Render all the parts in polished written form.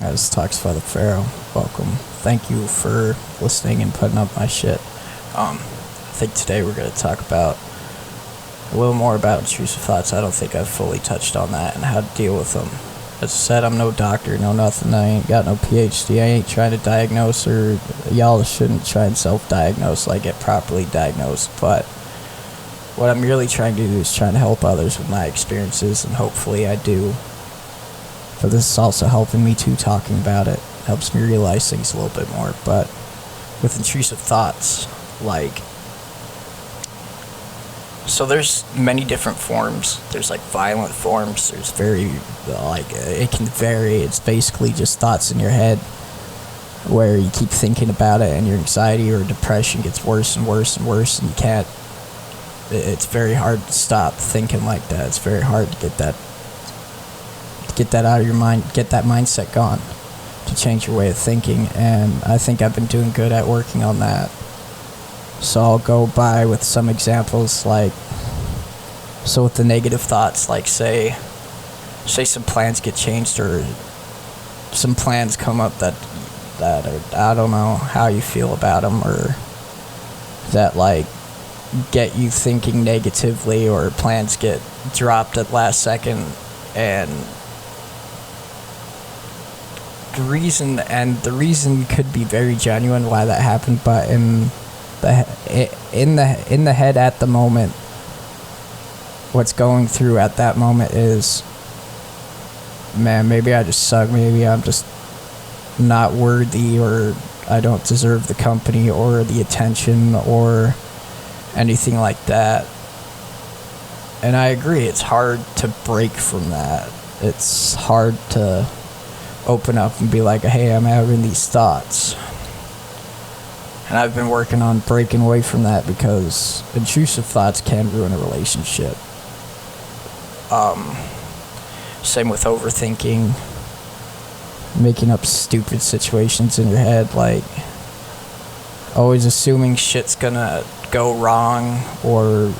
As Talks by the Pharaoh. Welcome. Thank you for listening and putting up my shit. I think today we're going to talk about a little more about intrusive thoughts. I don't think I've fully touched on that and how to deal with them. As I said, I'm no doctor, no nothing. I ain't got no PhD. I ain't trying to diagnose, or y'all shouldn't try and self-diagnose, like get properly diagnosed. But what I'm really trying to do is trying to help others with my experiences, and hopefully I do. But this is also helping me too, talking about it. Helps me realize things a little bit more. But with intrusive thoughts, like, so there's many different forms. There's like violent forms. There's it can vary. It's basically just thoughts in your head where you keep thinking about it, and your anxiety or depression gets worse and worse and worse, and you can't, it's very hard to stop thinking like that. It's very hard to get that out of your mind, get that mindset gone, to change your way of thinking. And I think I've been doing good at working on that. So I'll go by with some examples, like, so with the negative thoughts, like say some plans get changed, or some plans come up that are, I don't know how you feel about them, or that like get you thinking negatively, or plans get dropped at last second. And the reason could be very genuine why that happened, but in the head at the moment, what's going through at that moment is, man, maybe I just suck, maybe I'm just not worthy, or I don't deserve the company or the attention or anything like that. And I agree, it's hard to break from that. It's hard to open up and be like, hey, I'm having these thoughts. And I've been working on breaking away from that, because intrusive thoughts can ruin a relationship. Same with overthinking, making up stupid situations in your head, like always assuming shit's gonna go wrong, or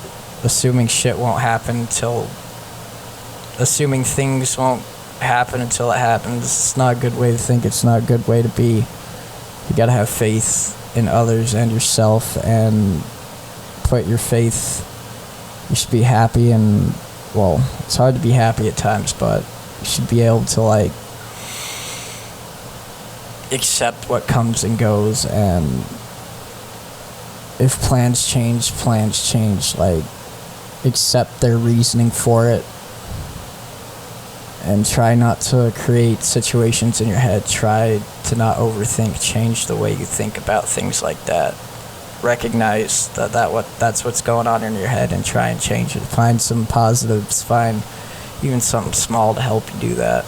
assuming things won't happen until it happens. It's not a good way to think. It's not a good way to be. You gotta have faith in others and yourself, and put your faith. You should be happy, and well, it's hard to be happy at times, but you should be able to like accept what comes and goes. And if plans change, like accept their reasoning for it, and try not to create situations in your head. Try to not overthink. Change the way you think about things like that. Recognize that's what's going on in your head, and try and change it. Find some positives. Find even something small to help you do that.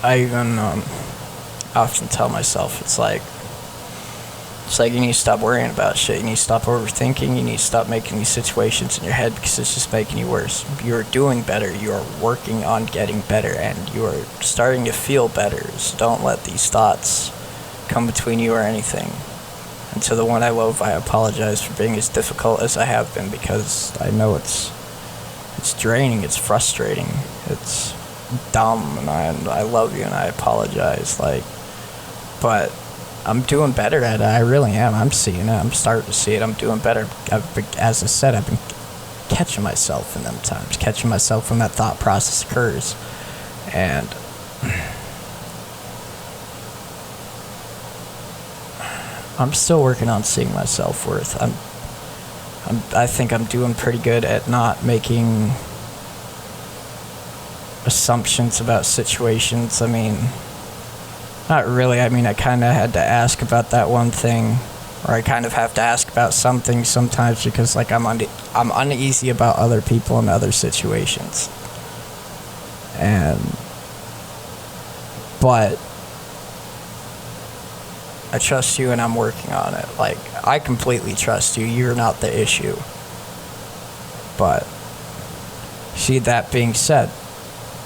I even often tell myself, it's like you need to stop worrying about shit. You need to stop overthinking. You need to stop making these situations in your head, because it's just making you worse. You're doing better. You are working on getting better, and you are starting to feel better. So don't let these thoughts come between you or anything. And to the one I love, I apologize for being as difficult as I have been, because I know it's draining, it's frustrating, it's dumb, and I love you, and I apologize. But I'm doing better at it. I really am. I'm seeing it. I'm starting to see it. I'm doing better. As I said, I've been catching myself in them times, catching myself when that thought process occurs. And I'm still working on seeing my self-worth. I think I'm doing pretty good at not making assumptions about situations. I mean, not really. I mean, I kind of had to ask about that one thing, or I kind of have to ask about some things sometimes, because like I'm uneasy about other people and other situations. But I trust you, and I'm working on it. Like, I completely trust you. You're not the issue. But see, that being said,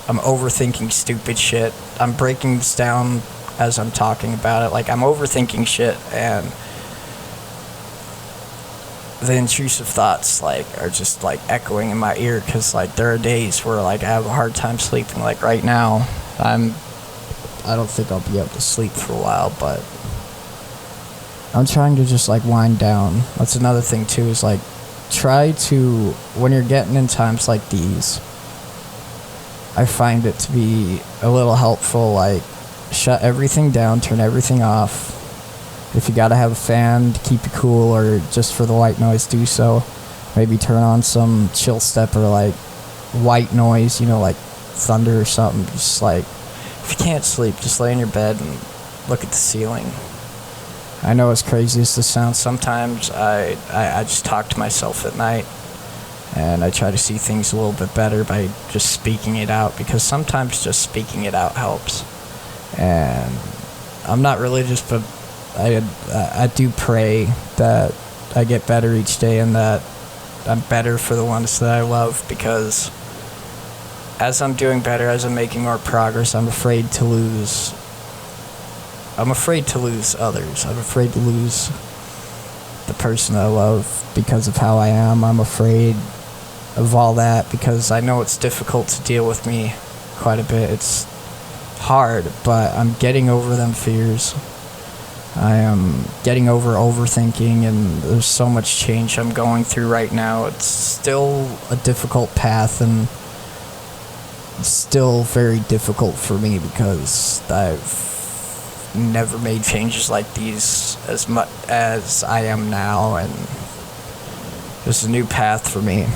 I'm overthinking stupid shit. I'm breaking this down as I'm talking about it. Like, I'm overthinking shit, and the intrusive thoughts, like, are just, like, echoing in my ear, because, like, there are days where, like, I have a hard time sleeping. Like, right now, I'm I don't think I'll be able to sleep for a while, but I'm trying to just like wind down. That's another thing too, is like try to, when you're getting in times like these, I find it to be a little helpful, like shut everything down, turn everything off. If you gotta have a fan to keep you cool or just for the white noise, do so. Maybe turn on some chill step or like white noise, like thunder or something. Just like, if you can't sleep, just lay in your bed and look at the ceiling. I know as crazy as this sounds, sometimes I just talk to myself at night and I try to see things a little bit better by just speaking it out, because sometimes just speaking it out helps. And I'm not religious, but I do pray that I get better each day and that I'm better for the ones that I love, because as I'm doing better, as I'm making more progress, I'm afraid to lose others. I'm afraid to lose the person I love because of how I am. I'm afraid of all that because I know it's difficult to deal with me quite a bit. It's hard, but I'm getting over them fears. I am getting over overthinking, and there's so much change I'm going through right now. It's still a difficult path, and it's still very difficult for me because I've never made changes like these as much as I am now, and it's a new path for me.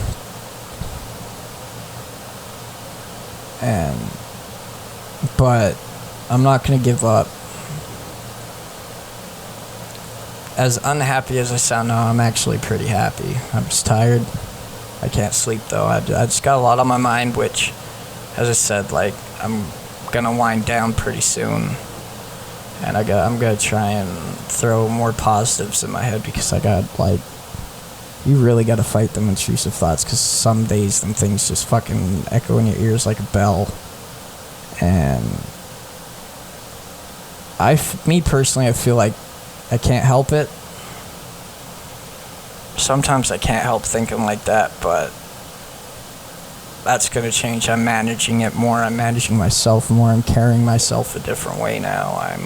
But I'm not going to give up. As unhappy as I sound now, I'm actually pretty happy. I'm just tired. I can't sleep though. I just got a lot on my mind, which, as I said, like, I'm gonna wind down pretty soon. And I'm gonna try and throw more positives in my head, because you really gotta fight them intrusive thoughts, because some days them things just fucking echo in your ears like a bell. And me personally, I feel like I can't help it. Sometimes I can't help thinking like that, but that's going to change. I'm managing it more. I'm managing myself more. I'm carrying myself a different way now. I'm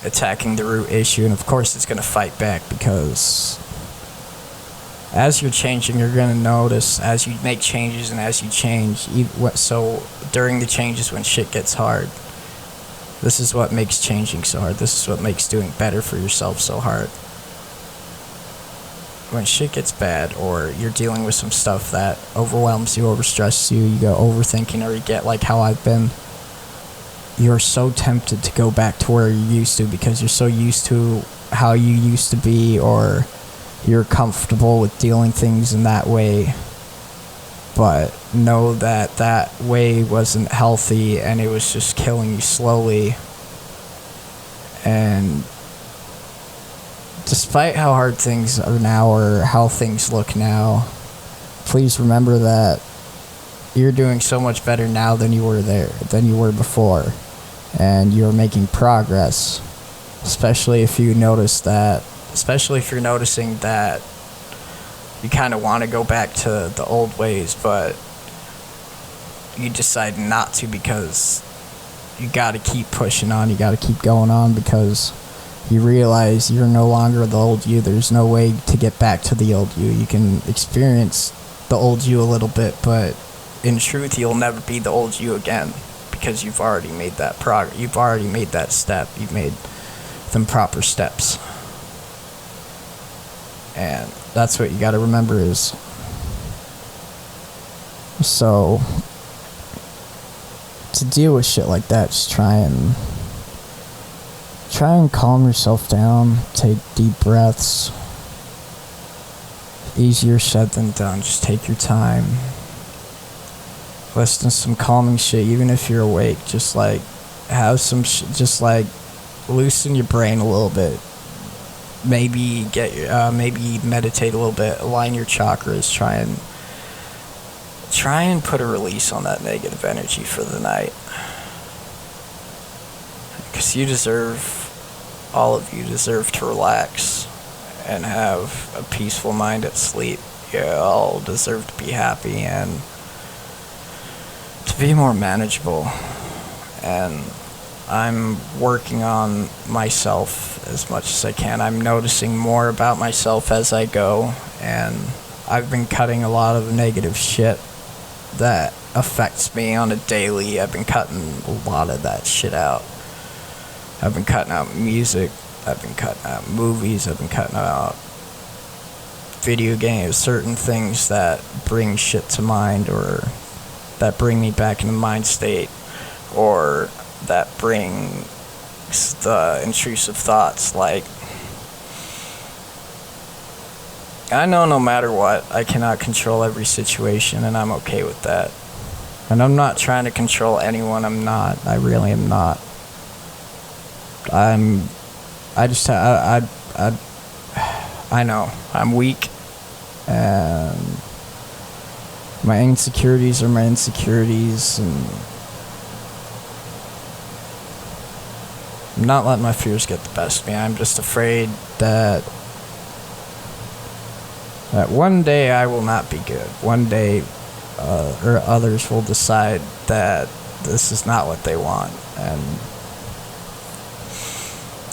attacking the root issue, and of course it's going to fight back, because as you're changing, you're going to notice as you make changes and as you change. So during the changes, when shit gets hard, this is what makes changing so hard. This is what makes doing better for yourself so hard. When shit gets bad, or you're dealing with some stuff that overwhelms you, overstresses you, you go overthinking, or you get like how I've been, you're so tempted to go back to where you used to, because you're so used to how you used to be, or you're comfortable with dealing things in that way. But know that that way wasn't healthy, and it was just killing you slowly. And despite how hard things are now, or how things look now, please remember that you're doing so much better now than you were before. And you're making progress, especially if you're noticing that you kind of want to go back to the old ways, but you decide not to, because you got to keep pushing on. You got to keep going on, because you realize you're no longer the old you. There's no way to get back to the old you. You can experience the old you a little bit, but in truth, you'll never be the old you again, because you've already made that progress. You've already made that step. You've made them proper steps. And that's what you got to remember is, so to deal with shit like that, just try and calm yourself down. Take deep breaths. Easier said than done. Just take your time. Listen to some calming shit, even if you're awake. Just like have some just like loosen your brain a little bit. Maybe maybe meditate a little bit, align your chakras, try and put a release on that negative energy for the night. Because all of you deserve to relax and have a peaceful mind at sleep. You all deserve to be happy and to be more manageable. and I'm working on myself as much as I can. I'm noticing more about myself as I go, and I've been cutting a lot of negative shit that affects me on a daily. I've been cutting a lot of that shit out. I've been cutting out music, I've been cutting out movies, I've been cutting out video games, certain things that bring shit to mind, or that bring me back in the mind state, or that bring the intrusive thoughts. Like, I know no matter what, I cannot control every situation, and I'm okay with that. And I'm not trying to control anyone. I'm not. I really am not. I know I'm weak, and my insecurities are my insecurities, and I'm not letting my fears get the best of me. I'm just afraid that one day I will not be good. One day, or others will decide that this is not what they want, and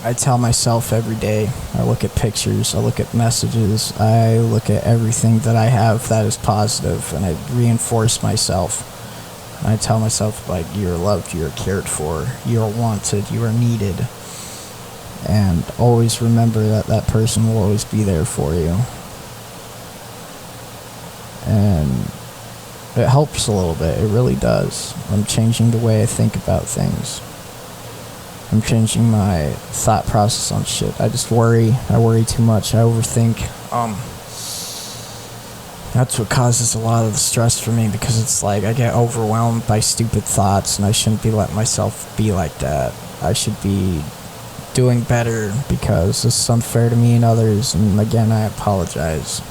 I tell myself every day, I look at pictures, I look at messages, I look at everything that I have that is positive, and I reinforce myself. And I tell myself, like, you are loved, you are cared for, you are wanted, you are needed. And always remember that that person will always be there for you. And it helps a little bit, it really does. I'm changing the way I think about things. I'm changing my thought process on shit. I just worry. I worry too much. I overthink. That's what causes a lot of the stress for me, because it's like I get overwhelmed by stupid thoughts, and I shouldn't be letting myself be like that. I should be doing better, because this is unfair to me and others, and again, I apologize.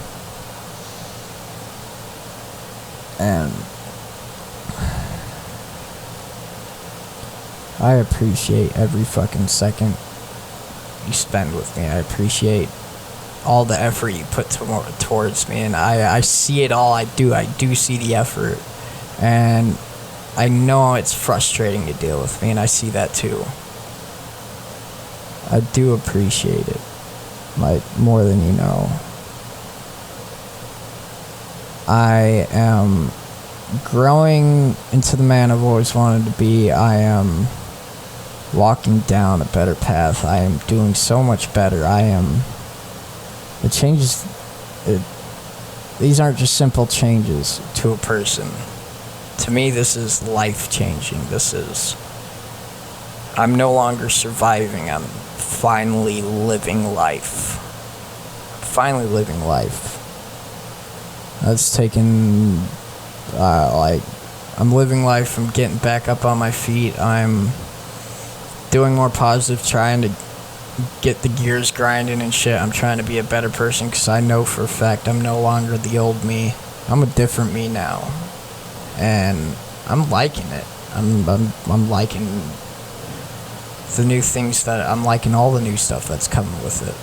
And I appreciate every fucking second you spend with me. I appreciate all the effort you put towards me, and I see it all. I do see the effort, and I know it's frustrating to deal with me, and I see that too. I do appreciate it, like, more than you know. I am growing into the man I've always wanted to be. I am walking down a better path. I am doing so much better. The changes, these aren't just simple changes to a person. To me, this is life-changing. I'm no longer surviving. I'm finally living life. That's taken, I'm living life. I'm getting back up on my feet. I'm doing more positive, trying to get the gears grinding and shit. I'm trying to be a better person, because I know for a fact I'm no longer the old me. I'm a different me now, and I'm liking it. I'm liking the new things I'm liking all the new stuff that's coming with it.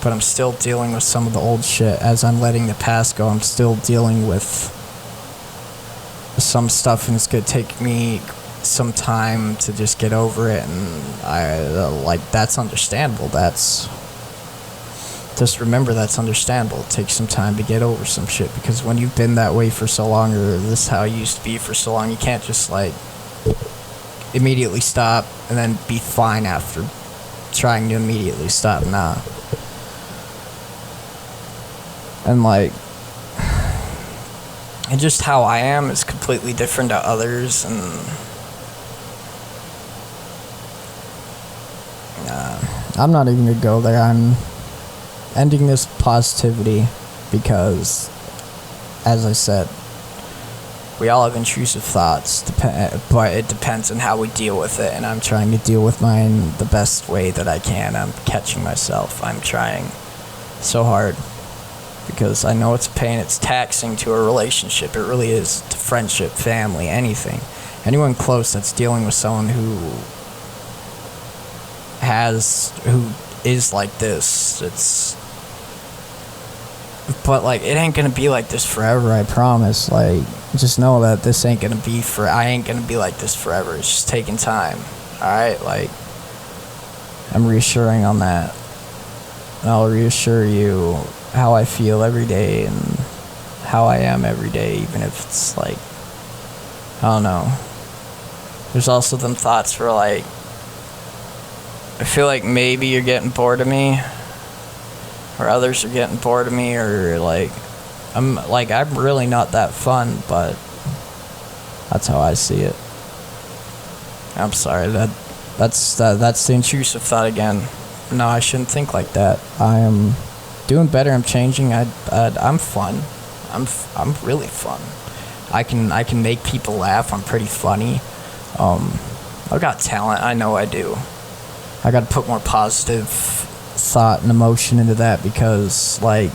But I'm still dealing with some of the old shit. As I'm letting the past go, I'm still dealing with some stuff, and it's gonna take me some time to just get over it, and that's understandable. Just remember, that's understandable. It takes some time to get over some shit, because when you've been that way for so long, or this is how you used to be for so long, you can't just immediately stop and then be fine after trying to immediately stop. Nah. And and just how I am is completely different to others, and I'm not even gonna go there. I'm ending this positivity, because, as I said, we all have intrusive thoughts, but it depends on how we deal with it, and I'm trying to deal with mine the best way that I can. I'm catching myself. I'm trying so hard, because I know it's a pain. It's taxing to a relationship. It really is, to friendship, family, anything. Anyone close that's dealing with someone who is like this, But like, it ain't gonna be like this forever, I promise. Like, just know that this ain't gonna be I ain't gonna be like this forever. It's just taking time. Alright? Like, I'm reassuring on that. And I'll reassure you how I feel every day and how I am every day, even if it's like, I don't know. There's also them thoughts where like, I feel like maybe you're getting bored of me, or others are getting bored of me, or like, I'm really not that fun, but that's how I see it. I'm sorry, that's the intrusive thought again. No, I shouldn't think like that. I am doing better. I'm changing. I'm fun. I'm really fun. I can make people laugh. I'm pretty funny. I've got talent. I know I do. I got to put more positive thought and emotion into that because, like,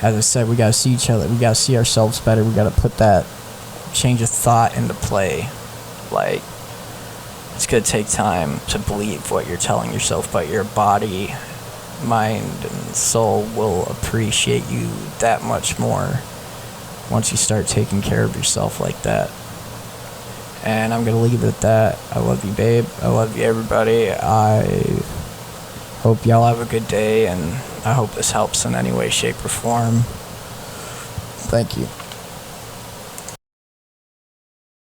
as I said, we got to see each other. We got to see ourselves better. We got to put that change of thought into play. Like, it's going to take time to believe what you're telling yourself, but your body, mind, and soul will appreciate you that much more once you start taking care of yourself like that. And I'm going to leave it at that. I love you, babe. I love you, everybody. I hope y'all have a good day, and I hope this helps in any way, shape, or form. Thank you.